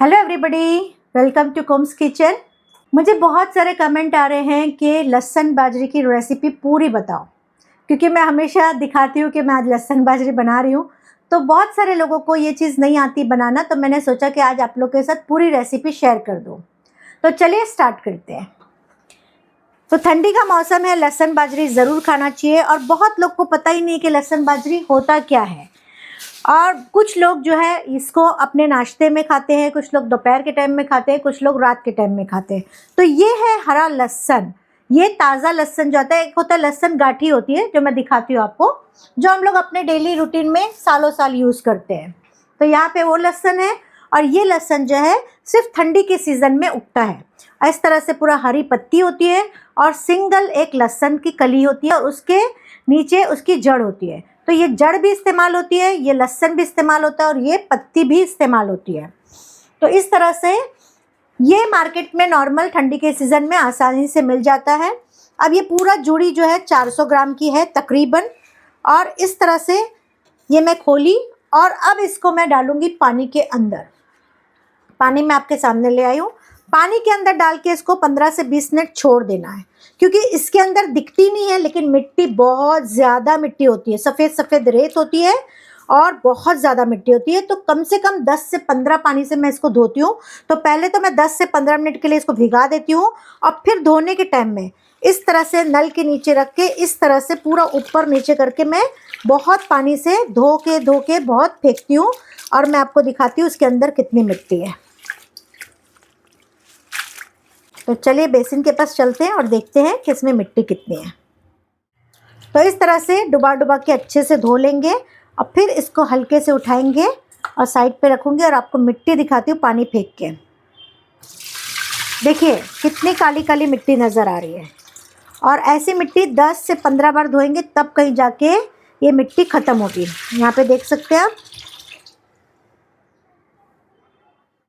Hello everybody, welcome to Kum's kitchen. मुझे बहुत सारे कमेंट आ रहे हैं कि लहसुन बाजरे की रेसिपी पूरी बताओ, क्योंकि मैं हमेशा दिखाती हूँ कि मैं आज लहसुन बाजरे बना रही हूँ। तो बहुत सारे लोगों को ये चीज़ नहीं आती बनाना, तो मैंने सोचा कि आज आप लोग के साथ पूरी रेसिपी शेयर कर दूँ। तो चलिए स्टार्ट करते हैं। तो ठंडी का मौसम है, लहसुन बाजरी ज़रूर खाना चाहिए और बहुत लोग को पता ही नहीं कि लहसुन बाजरी होता क्या है। और कुछ लोग जो है इसको अपने नाश्ते में खाते हैं, कुछ लोग दोपहर के टाइम में खाते हैं, कुछ लोग रात के टाइम में खाते हैं। तो ये है हरा लहसुन। ये ताज़ा लहसुन जो आता है, एक होता है लहसुन गाठी होती है जो मैं दिखाती हूँ आपको, जो हम लोग अपने डेली रूटीन में सालों साल यूज़ करते हैं। तो यहाँ पे वो लहसुन है और ये लहसुन जो है सिर्फ ठंडी के सीज़न में उगता है। इस तरह से पूरा हरी पत्ती होती है और सिंगल एक लहसुन की कली होती है और उसके नीचे उसकी जड़ होती है। तो ये जड़ भी इस्तेमाल होती है, ये लहसुन भी इस्तेमाल होता है और ये पत्ती भी इस्तेमाल होती है। तो इस तरह से ये मार्केट में नॉर्मल ठंडी के सीज़न में आसानी से मिल जाता है। अब ये पूरा जूड़ी जो है 400 ग्राम की है तकरीबन। और इस तरह से ये मैं खोली और अब इसको मैं डालूँगी पानी के अंदर। पानी मैं आपके सामने ले आई हूँ। पानी के अंदर डाल के इसको 15 से 20 मिनट छोड़ देना है, क्योंकि इसके अंदर दिखती नहीं है लेकिन मिट्टी बहुत ज़्यादा मिट्टी होती है, सफ़ेद सफ़ेद रेत होती है और बहुत ज़्यादा मिट्टी होती है। तो कम से कम 10 से 15 पानी से मैं इसको धोती हूँ। तो पहले तो मैं 10 से 15 मिनट के लिए इसको भिगा देती हूँ और फिर धोने के टाइम में इस तरह से नल के नीचे रख के इस तरह से पूरा ऊपर नीचे करके मैं बहुत पानी से धो के बहुत फेंकती हूँ और मैं आपको दिखाती हूँ उसके अंदर कितनी मिट्टी है। तो चलिए बेसिन के पास चलते हैं और देखते हैं कि इसमें मिट्टी कितनी है। तो इस तरह से डुबा के अच्छे से धो लेंगे और फिर इसको हल्के से उठाएंगे और साइड पे रखूँगी और आपको मिट्टी दिखाती हूँ पानी फेंक के। देखिए कितनी काली काली मिट्टी नज़र आ रही है। और ऐसी मिट्टी 10 से 15 बार धोएंगे तब कहीं जाके ये मिट्टी ख़त्म होगी। यहाँ पे देख सकते हैं आप।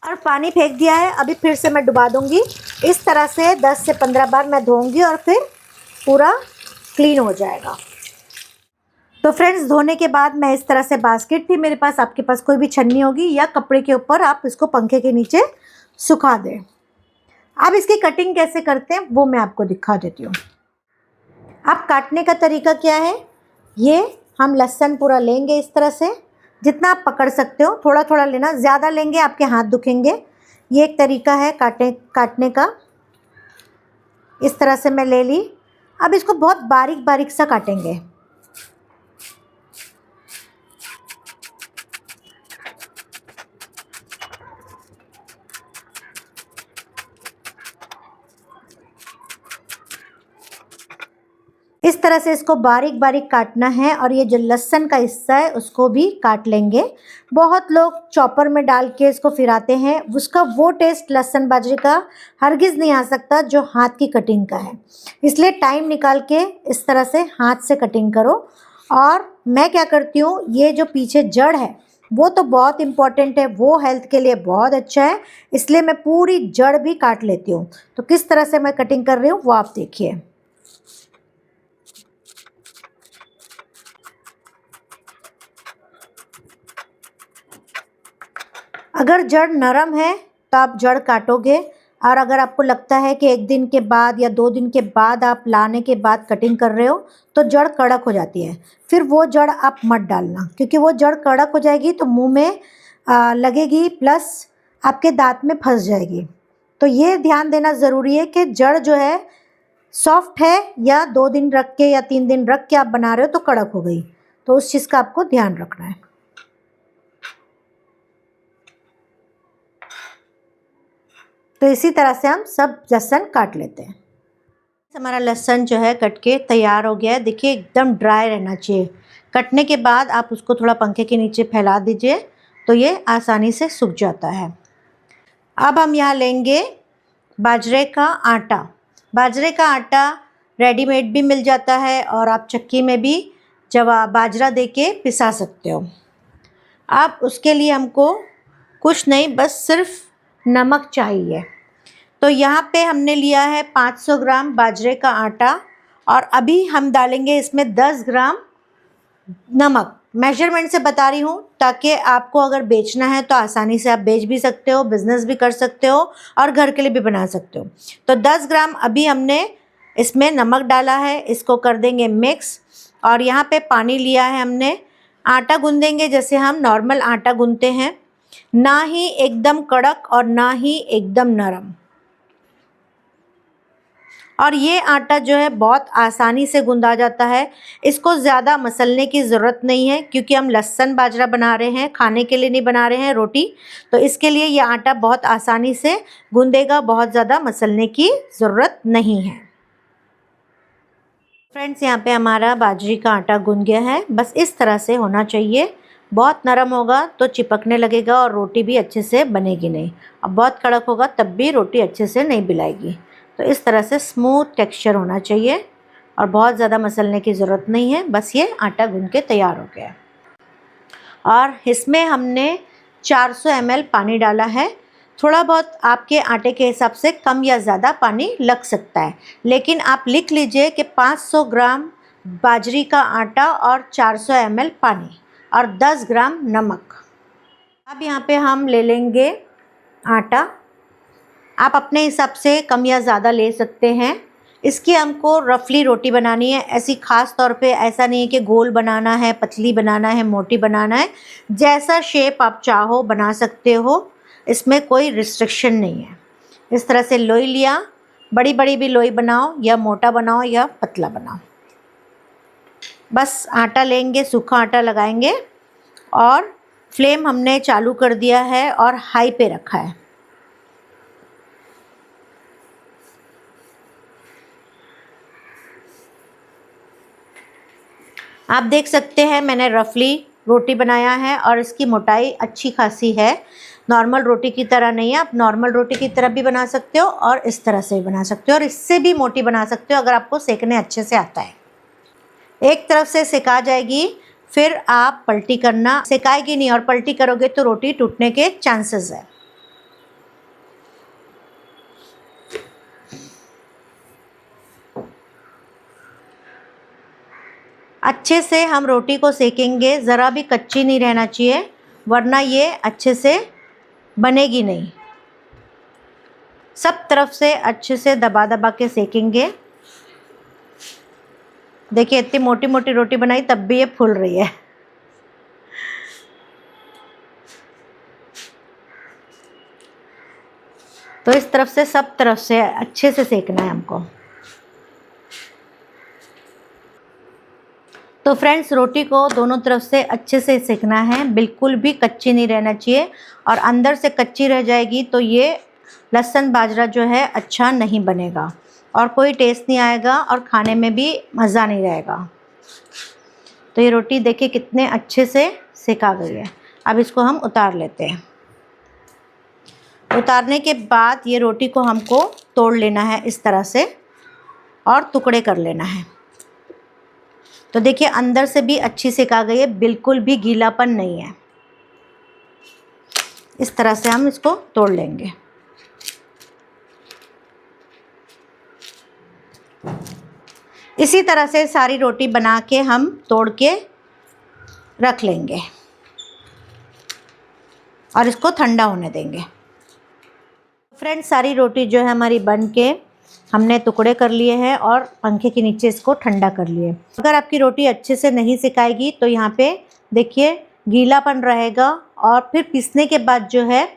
और पानी फेंक दिया है, अभी फिर से मैं डुबा दूंगी। इस तरह से 10 से 15 बार मैं धोऊंगी और फिर पूरा क्लीन हो जाएगा। तो फ्रेंड्स, धोने के बाद मैं इस तरह से बास्केट थी मेरे पास, आपके पास कोई भी छन्नी होगी या कपड़े के ऊपर आप इसको पंखे के नीचे सुखा दें। अब इसकी कटिंग कैसे करते हैं वो मैं आपको दिखा देती हूँ। अब काटने का तरीका क्या है, ये हम लहसुन पूरा लेंगे इस तरह से, जितना आप पकड़ सकते हो, थोड़ा थोड़ा लेना, ज़्यादा लेंगे आपके हाथ दुखेंगे। ये एक तरीका है काटने का। इस तरह से मैं ले ली। अब इसको बहुत बारीक बारीक सा काटेंगे। इस तरह से इसको बारीक बारीक काटना है और ये जो लहसुन का हिस्सा है उसको भी काट लेंगे। बहुत लोग चॉपर में डाल के इसको फिराते हैं, उसका वो टेस्ट लहसुन बाजरे का हरगिज़ नहीं आ सकता जो हाथ की कटिंग का है। इसलिए टाइम निकाल के इस तरह से हाथ से कटिंग करो। और मैं क्या करती हूँ, ये जो पीछे जड़ है वो तो बहुत इम्पॉर्टेंट है, वो हेल्थ के लिए बहुत अच्छा है, इसलिए मैं पूरी जड़ भी काट लेती हूँ। तो किस तरह से मैं कटिंग कर रही हूँ वो आप देखिए। अगर जड़ नरम है तो आप जड़ काटोगे, और अगर आपको लगता है कि 1 दिन के बाद या 2 दिन के बाद आप लाने के बाद कटिंग कर रहे हो तो जड़ कड़क हो जाती है, फिर वो जड़ आप मत डालना, क्योंकि वो जड़ कड़क हो जाएगी तो मुंह में लगेगी प्लस आपके दांत में फंस जाएगी। तो ये ध्यान देना ज़रूरी है कि जड़ जो है सॉफ्ट है या 2 दिन रख के या 3 दिन रख के आप बना रहे हो तो कड़क हो गई, तो उस चीज़ का आपको ध्यान रखना है। तो इसी तरह से हम सब लहसुन काट लेते हैं। हमारा लहसुन जो है कट के तैयार हो गया है। देखिए एकदम ड्राई रहना चाहिए। कटने के बाद आप उसको थोड़ा पंखे के नीचे फैला दीजिए तो ये आसानी से सूख जाता है। अब हम यहाँ लेंगे बाजरे का आटा। बाजरे का आटा रेडीमेड भी मिल जाता है और आप चक्की में भी जवा बाजरा दे के पिसा सकते हो। अब उसके लिए हमको कुछ नहीं, बस सिर्फ नमक चाहिए। तो यहाँ पे हमने लिया है 500 ग्राम बाजरे का आटा और अभी हम डालेंगे इसमें 10 ग्राम नमक। मेजरमेंट से बता रही हूँ ताकि आपको अगर बेचना है तो आसानी से आप बेच भी सकते हो, बिजनेस भी कर सकते हो और घर के लिए भी बना सकते हो। तो 10 ग्राम अभी हमने इसमें नमक डाला है, इसको कर देंगे मिक्स। और यहाँ पे पानी लिया है हमने। आटा गूंदेंगे जैसे हम नॉर्मल आटा गूंदते हैं, ना ही एकदम कड़क और ना ही एकदम नरम। और ये आटा जो है बहुत आसानी से गूंदा जाता है, इसको ज़्यादा मसलने की ज़रूरत नहीं है क्योंकि हम लहसुन बाजरा बना रहे हैं, खाने के लिए नहीं बना रहे हैं रोटी। तो इसके लिए ये आटा बहुत आसानी से गूंदेगा, बहुत ज़्यादा मसलने की ज़रूरत नहीं है। फ्रेंड्स, यहाँ पे हमारा बाजरी का आटा गूंद गया है। बस इस तरह से होना चाहिए। बहुत नरम होगा तो चिपकने लगेगा और रोटी भी अच्छे से बनेगी नहीं, और बहुत कड़क होगा तब भी रोटी अच्छे से नहीं बिलाएगी। तो इस तरह से स्मूथ टेक्सचर होना चाहिए और बहुत ज़्यादा मसलने की ज़रूरत नहीं है। बस ये आटा गूंद के तैयार हो गया। और इसमें हमने 400 ml पानी डाला है। थोड़ा बहुत आपके आटे के हिसाब से कम या ज़्यादा पानी लग सकता है, लेकिन आप लिख लीजिए कि 500 ग्राम बाजरी का आटा और 400 ml पानी और 10 ग्राम नमक। अब यहाँ पे हम ले लेंगे आटा। आप अपने हिसाब से कम या ज़्यादा ले सकते हैं। इसकी हमको रफली रोटी बनानी है, ऐसी ख़ास तौर पे ऐसा नहीं है कि गोल बनाना है, पतली बनाना है, मोटी बनाना है। जैसा शेप आप चाहो बना सकते हो, इसमें कोई रिस्ट्रिक्शन नहीं है। इस तरह से लोई लिया, बड़ी बड़ी भी लोई बनाओ या मोटा बनाओ या पतला बनाओ। बस आटा लेंगे, सूखा आटा लगाएंगे और फ्लेम हमने चालू कर दिया है और हाई पे रखा है। आप देख सकते हैं मैंने रफली रोटी बनाया है और इसकी मोटाई अच्छी खासी है। नॉर्मल रोटी की तरह नहीं है। आप नॉर्मल रोटी की तरह भी बना सकते हो और इस तरह से भी बना सकते हो और इससे भी मोटी बना सकते हो अगर आपको सेकने अच्छे से आता है। एक तरफ से सिका जाएगी, फिर आप पलटी करना। सिकाएगी नहीं और पलटी करोगे तो रोटी टूटने के चांसेस है। अच्छे से हम रोटी को सेकेंगे, ज़रा भी कच्ची नहीं रहना चाहिए, वरना ये अच्छे से बनेगी नहीं। सब तरफ से अच्छे से दबा दबा के सेकेंगे। देखिए इतनी मोटी मोटी रोटी बनाई तब भी ये फूल रही है। तो इस तरफ से सब तरफ से अच्छे से सेकना है हमको। तो फ्रेंड्स, रोटी को दोनों तरफ से अच्छे से सेकना है, बिल्कुल भी कच्ची नहीं रहना चाहिए। और अंदर से कच्ची रह जाएगी तो ये लहसुन बाजरा जो है अच्छा नहीं बनेगा और कोई टेस्ट नहीं आएगा और खाने में भी मज़ा नहीं रहेगा। तो ये रोटी देखिए कितने अच्छे से सेका गई है। अब इसको हम उतार लेते हैं। उतारने के बाद ये रोटी को हमको तोड़ लेना है इस तरह से और टुकड़े कर लेना है। तो देखिए अंदर से भी अच्छी सेका गई है, बिल्कुल भी गीलापन नहीं है। इस तरह से हम इसको तोड़ लेंगे। इसी तरह से सारी रोटी बना के हम तोड़ के रख लेंगे और इसको ठंडा होने देंगे। फ्रेंड्स, सारी रोटी जो है हमारी बन के हमने टुकड़े कर लिए हैं और पंखे के नीचे इसको ठंडा कर लिए। अगर आपकी रोटी अच्छे से नहीं सिकाएगी तो यहाँ पे देखिए गीलापन रहेगा और फिर पीसने के बाद जो है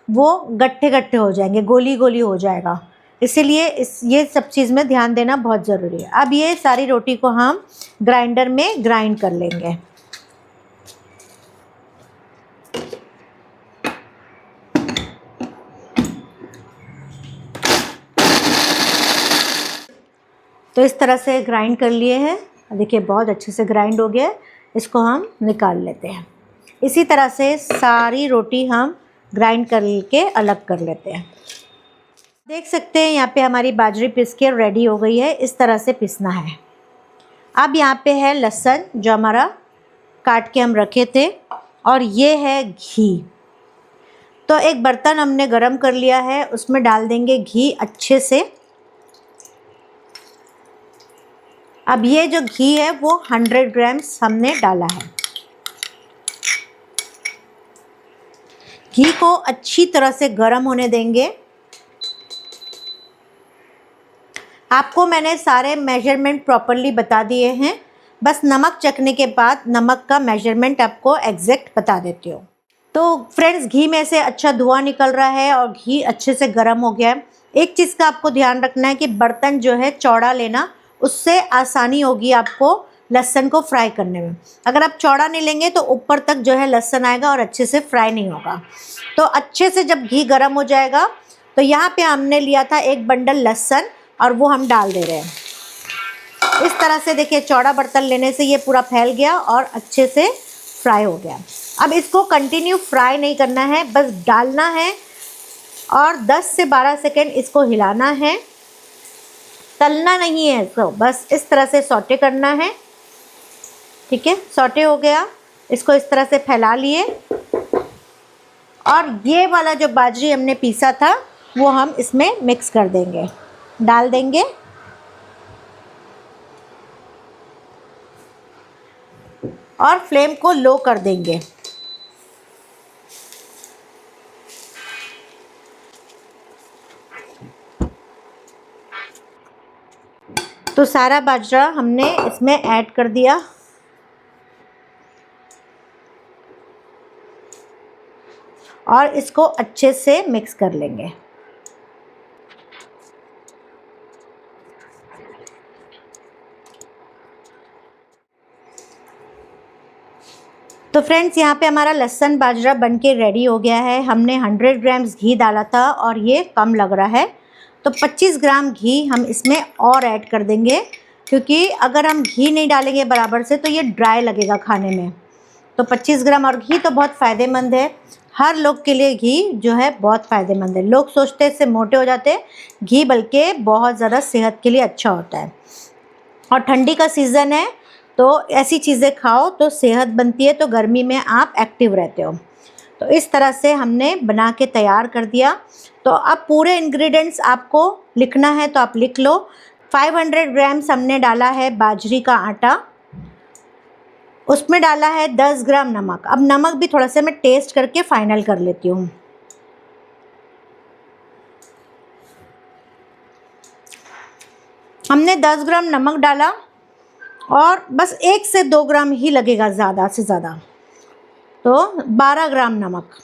वो गट्ठे गट्ठे हो जाएंगे, गोली गोली हो जाएगा। इसीलिए ये सब चीज़ में ध्यान देना बहुत ज़रूरी है। अब ये सारी रोटी को हम ग्राइंडर में ग्राइंड कर लेंगे। तो इस तरह से ग्राइंड कर लिए हैं। देखिए बहुत अच्छे से ग्राइंड हो गया है। इसको हम निकाल लेते हैं। इसी तरह से सारी रोटी हम ग्राइंड करके अलग कर लेते हैं। देख सकते हैं यहाँ पे हमारी बाजरी पिस के रेडी हो गई है। इस तरह से पिसना है। अब यहाँ पे है लहसुन जो हमारा काट के हम रखे थे और ये है घी। तो एक बर्तन हमने गरम कर लिया है, उसमें डाल देंगे घी अच्छे से। अब ये जो घी है वो 100 ग्राम्स हमने डाला है। घी को अच्छी तरह से गर्म होने देंगे। आपको मैंने सारे मेजरमेंट प्रॉपरली बता दिए हैं, बस नमक चखने के बाद नमक का मेजरमेंट आपको एग्जैक्ट बता देती हूँ। तो फ्रेंड्स, घी में से अच्छा धुआं निकल रहा है और घी अच्छे से गर्म हो गया है। एक चीज़ का आपको ध्यान रखना है कि बर्तन जो है चौड़ा लेना, उससे आसानी होगी आपको लहसुन को फ्राई करने में। अगर आप चौड़ा नहीं लेंगे तो ऊपर तक जो है लहसुन आएगा और अच्छे से फ्राई नहीं होगा। तो अच्छे से जब घी गर्म हो जाएगा तो यहाँ पे हमने लिया था एक बंडल लहसुन और वो हम डाल दे रहे हैं। इस तरह से देखिए, चौड़ा बर्तन लेने से ये पूरा फैल गया और अच्छे से फ्राई हो गया। अब इसको कंटिन्यू फ्राई नहीं करना है, बस डालना है और 10 से 12 सेकेंड इसको हिलाना है, तलना नहीं है इसको, बस इस तरह से सौटे करना है। ठीक है, सौटे हो गया, इसको इस तरह से फैला लिए और ये वाला जो बाजरी हमने पीसा था वो हम इसमें मिक्स कर देंगे, डाल देंगे और फ्लेम को लो कर देंगे। तो सारा बाजरा हमने इसमें ऐड कर दिया और इसको अच्छे से मिक्स कर लेंगे। तो फ्रेंड्स, यहाँ पे हमारा लहसुन बाजरा बनके रेडी हो गया है। हमने 100 ग्राम्स घी डाला था और ये कम लग रहा है, तो 25 ग्राम घी हम इसमें और ऐड कर देंगे, क्योंकि अगर हम घी नहीं डालेंगे बराबर से तो ये ड्राई लगेगा खाने में। तो 25 ग्राम, और घी तो बहुत फ़ायदेमंद है, हर लोग के लिए घी जो है बहुत फ़ायदेमंद है। लोग सोचते हैं इससे मोटे हो जाते हैं, घी बल्कि बहुत ज़्यादा सेहत के लिए अच्छा होता है। और ठंडी का सीज़न है तो ऐसी चीज़ें खाओ तो सेहत बनती है, तो गर्मी में आप एक्टिव रहते हो। तो इस तरह से हमने बना के तैयार कर दिया। तो अब पूरे इंग्रेडिएंट्स आपको लिखना है तो आप लिख लो। 500 ग्राम्स हमने डाला है बाजरी का आटा, उसमें डाला है 10 ग्राम नमक। अब नमक भी थोड़ा सा मैं टेस्ट करके फाइनल कर लेती हूँ। हमने 10 ग्राम नमक डाला और बस 1 से 2 ग्राम ही लगेगा ज़्यादा से ज़्यादा, तो 12 ग्राम नमक।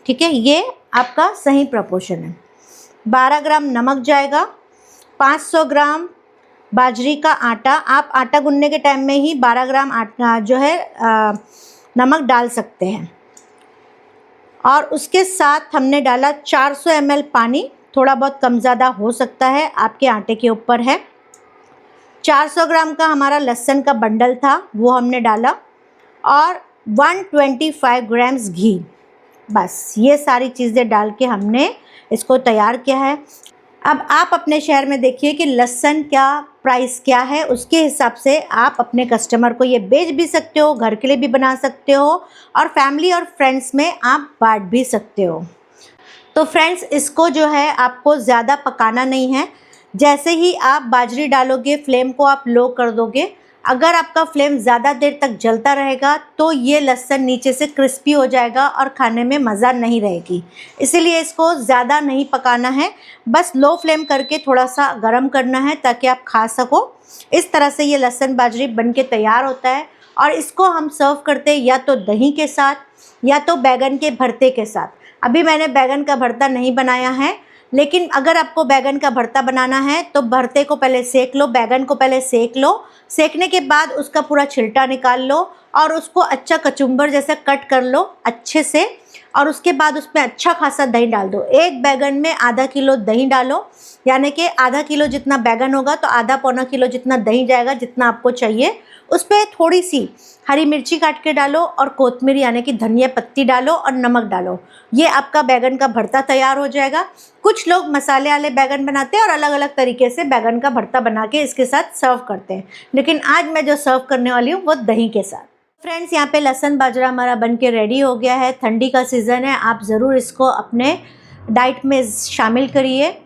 ठीक है, ये आपका सही प्रपोर्शन है। 12 ग्राम नमक जाएगा। 500 ग्राम बाजरी का आटा, आप आटा गूंदने के टाइम में ही 12 ग्राम आटा जो है नमक डाल सकते हैं। और उसके साथ हमने डाला 400 ml पानी, थोड़ा बहुत कम ज़्यादा हो सकता है, आपके आटे के ऊपर है। 400 ग्राम का हमारा लहसुन का बंडल था वो हमने डाला और 125 ग्राम्स घी। बस ये सारी चीज़ें डाल के हमने इसको तैयार किया है। अब आप अपने शहर में देखिए कि लहसुन क्या प्राइस क्या है, उसके हिसाब से आप अपने कस्टमर को ये बेच भी सकते हो, घर के लिए भी बना सकते हो और फैमिली और फ्रेंड्स में आप बांट भी सकते हो। तो फ्रेंड्स, इसको जो है आपको ज़्यादा पकाना नहीं है। जैसे ही आप बाजरी डालोगे फ्लेम को आप लो कर दोगे। अगर आपका फ्लेम ज़्यादा देर तक जलता रहेगा तो ये लहसुन नीचे से क्रिस्पी हो जाएगा और खाने में मज़ा नहीं रहेगी। इसीलिए इसको ज़्यादा नहीं पकाना है, बस लो फ्लेम करके थोड़ा सा गर्म करना है ताकि आप खा सको। इस तरह से ये लहसुन बाजरी बन के तैयार होता है और इसको हम सर्व करते हैं या तो दही के साथ या तो बैगन के भरते के साथ। अभी मैंने बैगन का भरता नहीं बनाया है, लेकिन अगर आपको बैगन का भरता बनाना है तो भरते को पहले सेक लो, बैगन को पहले सेक लो। सेकने के बाद उसका पूरा छिलटा निकाल लो और उसको अच्छा कचुम्बर जैसे कट कर लो अच्छे से, और उसके बाद उसमें अच्छा खासा दही डाल दो। एक बैगन में आधा किलो दही डालो, यानी कि आधा किलो जितना बैगन होगा तो आधा पौना किलो जितना दही जाएगा, जितना आपको चाहिए। उस पर थोड़ी सी हरी मिर्ची काट के डालो और कोतमीर यानी कि धनिया पत्ती डालो और नमक डालो। ये आपका बैगन का भरता तैयार हो जाएगा। कुछ लोग मसाले वाले बैगन बनाते हैं और अलग अलग तरीके से बैगन का भरता बना के इसके साथ सर्व करते हैं, लेकिन आज मैं जो सर्व करने वाली हूँ वो दही के साथ। फ्रेंड्स, यहाँ पे लहसुन बाजरा हमारा बन के रेडी हो गया है। ठंडी का सीज़न है, आप ज़रूर इसको अपने डाइट में शामिल करिए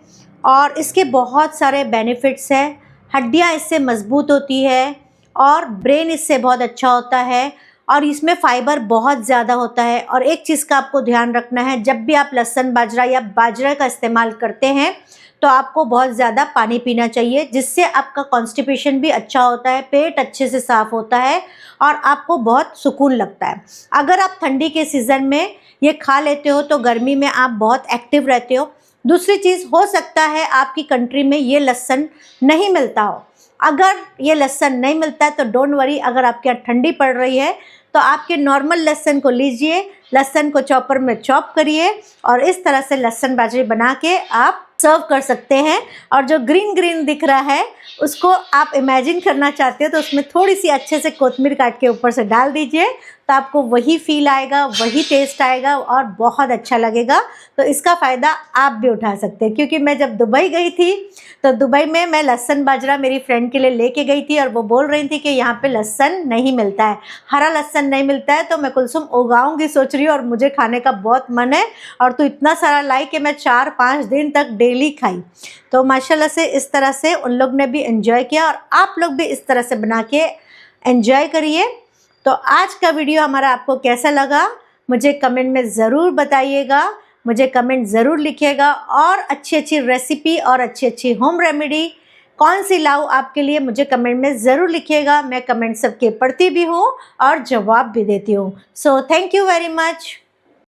और इसके बहुत सारे बेनिफिट्स हैं। हड्डियाँ इससे मजबूत होती है और ब्रेन इससे बहुत अच्छा होता है और इसमें फाइबर बहुत ज़्यादा होता है। और एक चीज़ का आपको ध्यान रखना है, जब भी आप लहसुन बाजरा या बाजरा का इस्तेमाल करते हैं तो आपको बहुत ज़्यादा पानी पीना चाहिए, जिससे आपका कॉन्स्टिपेशन भी अच्छा होता है, पेट अच्छे से साफ़ होता है और आपको बहुत सुकून लगता है। अगर आप ठंडी के सीज़न में ये खा लेते हो तो गर्मी में आप बहुत एक्टिव रहते हो। दूसरी चीज़, हो सकता है आपकी कंट्री में ये लहसुन नहीं मिलता हो। अगर ये लहसुन नहीं मिलता है तो डोंट वरी, अगर आपके यहाँ ठंडी पड़ रही है तो आपके नॉर्मल लहसुन को लीजिए, लहसुन को चॉपर में चॉप करिए और इस तरह से लहसुन बाजरे बना के आप सर्व कर सकते हैं। और जो ग्रीन ग्रीन दिख रहा है उसको आप इमेजिन करना चाहते हो तो उसमें थोड़ी सी अच्छे से कोथिमीर काट के ऊपर से डाल दीजिए, तो आपको वही फील आएगा, वही टेस्ट आएगा और बहुत अच्छा लगेगा। तो इसका फ़ायदा आप भी उठा सकते हैं, क्योंकि मैं जब दुबई गई थी तो दुबई में मैं लहसुन बाजरा मेरी फ्रेंड के लिए लेके गई थी और वो बोल रही थी कि यहाँ पे लहसुन नहीं मिलता है, हरा लहसुन नहीं मिलता है। तो मैं कुलसुम उगाऊंगी सोच रही हूँ और मुझे खाने का बहुत मन है, और तो इतना सारा लाई कि मैं 4-5 दिन तक डेली खाई। तो माशाल्लाह से इस तरह से उन लोग ने भी एंजॉय किया और आप लोग भी इस तरह से बना के एंजॉय करिए। तो आज का वीडियो हमारा आपको कैसा लगा मुझे कमेंट में ज़रूर बताइएगा, मुझे कमेंट ज़रूर लिखिएगा। और अच्छी अच्छी रेसिपी और अच्छी अच्छी होम रेमेडी कौन सी लाऊं आपके लिए, मुझे कमेंट में ज़रूर लिखिएगा। मैं कमेंट सबके पढ़ती भी हूँ और जवाब भी देती हूँ। So thank you very much.